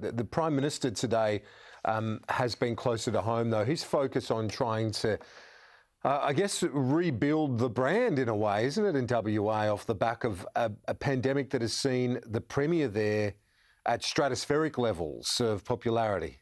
The Prime Minister today has been closer to home, though. His focus on trying to, I guess, rebuild the brand in a way, isn't it, in WA, off the back of a pandemic that has seen the Premier there at stratospheric levels of popularity.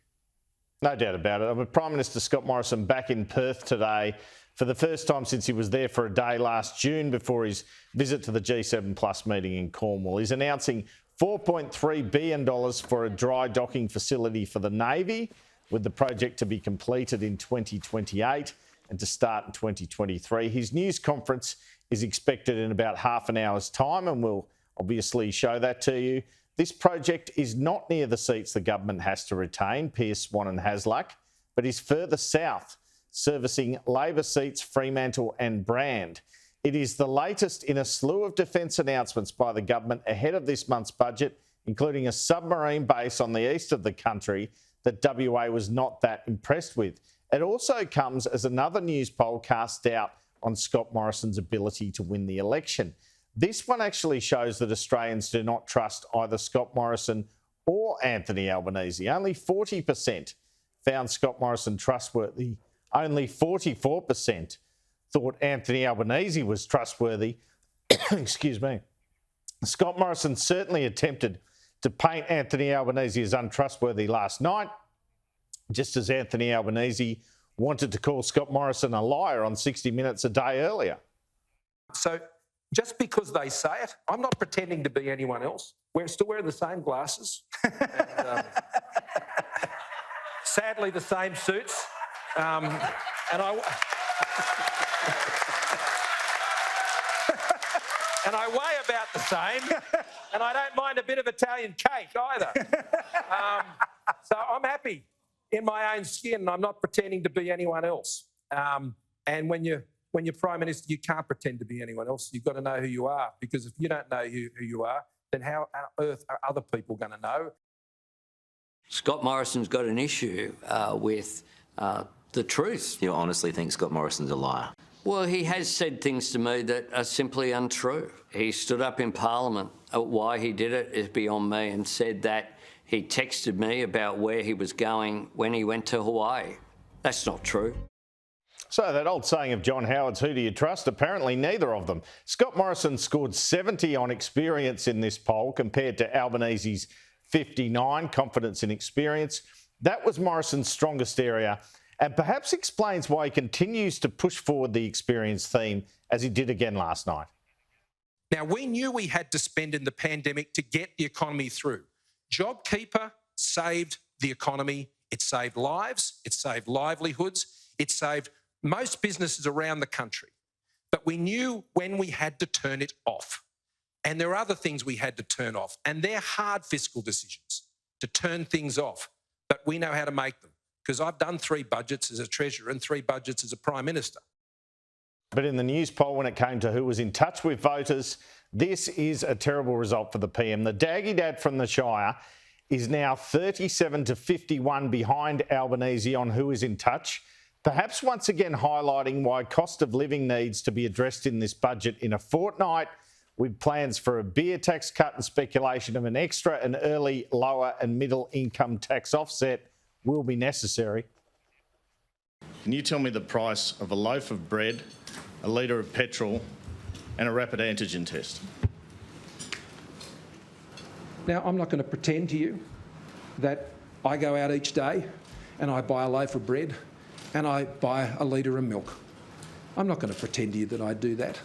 No doubt about it. With Prime Minister Scott Morrison back in Perth today for the first time since he was there for a day last June before his visit to the G7 Plus meeting in Cornwall. He's announcing $4.3 billion for a dry docking facility for the Navy, with the project to be completed in 2028 and to start in 2023. His news conference is expected in about half an hour's time, and we'll obviously show that to you. This project is not near the seats the government has to retain, Pearce, Swan and Hasluck, but is further south, servicing Labor seats Fremantle and Brand. It is the latest in a slew of defence announcements by the government ahead of this month's budget, including a submarine base on the east of the country that WA was not that impressed with. It also comes as another Newspoll cast doubt on Scott Morrison's ability to win the election. This one actually shows that Australians do not trust either Scott Morrison or Anthony Albanese. Only 40% found Scott Morrison trustworthy. Only 44% thought Anthony Albanese was trustworthy. Excuse me. Scott Morrison certainly attempted to paint Anthony Albanese as untrustworthy last night, just as Anthony Albanese wanted to call Scott Morrison a liar on 60 Minutes a day earlier. So just because they say it, I'm not pretending to be anyone else. We're still wearing the same glasses. And, sadly, the same suits. And I weigh about the same, and I don't mind a bit of Italian cake either. So I'm happy in my own skin, and I'm not pretending to be anyone else. And when you're Prime Minister, you can't pretend to be anyone else. You've got to know who you are, because if you don't know who you are, then how on earth are other people going to know? Scott Morrison's got an issue with the truth. You honestly think Scott Morrison's a liar? Well, he has said things to me that are simply untrue. He stood up in Parliament. Why he did it is beyond me, and said that he texted me about where he was going when he went to Hawaii. That's not true. So that old saying of John Howard's, who do you trust? Apparently neither of them. Scott Morrison scored 70 on experience in this poll compared to Albanese's 59, confidence in experience. That was Morrison's strongest area, and perhaps explains why he continues to push forward the experience theme as he did again last night. Now, we knew we had to spend in the pandemic to get the economy through. JobKeeper saved the economy. It saved lives. It saved livelihoods. It saved most businesses around the country. But we knew when we had to turn it off. And there are other things we had to turn off. And they're hard fiscal decisions, to turn things off. But we know how to make them, because I've done 3 budgets as a Treasurer and 3 budgets as a Prime Minister. But in the Newspoll, when it came to who was in touch with voters, this is a terrible result for the PM. The Daggy Dad from the Shire is now 37 to 51 behind Albanese on who is in touch, perhaps once again highlighting why cost of living needs to be addressed in this budget in a fortnight, with plans for a beer tax cut and speculation of an extra and early lower and middle income tax offset will be necessary. Can you tell me the price of a loaf of bread, a litre of petrol and a rapid antigen test? Now, I'm not going to pretend to you that I go out each day and I buy a loaf of bread and I buy a litre of milk. I'm not going to pretend to you that I do that.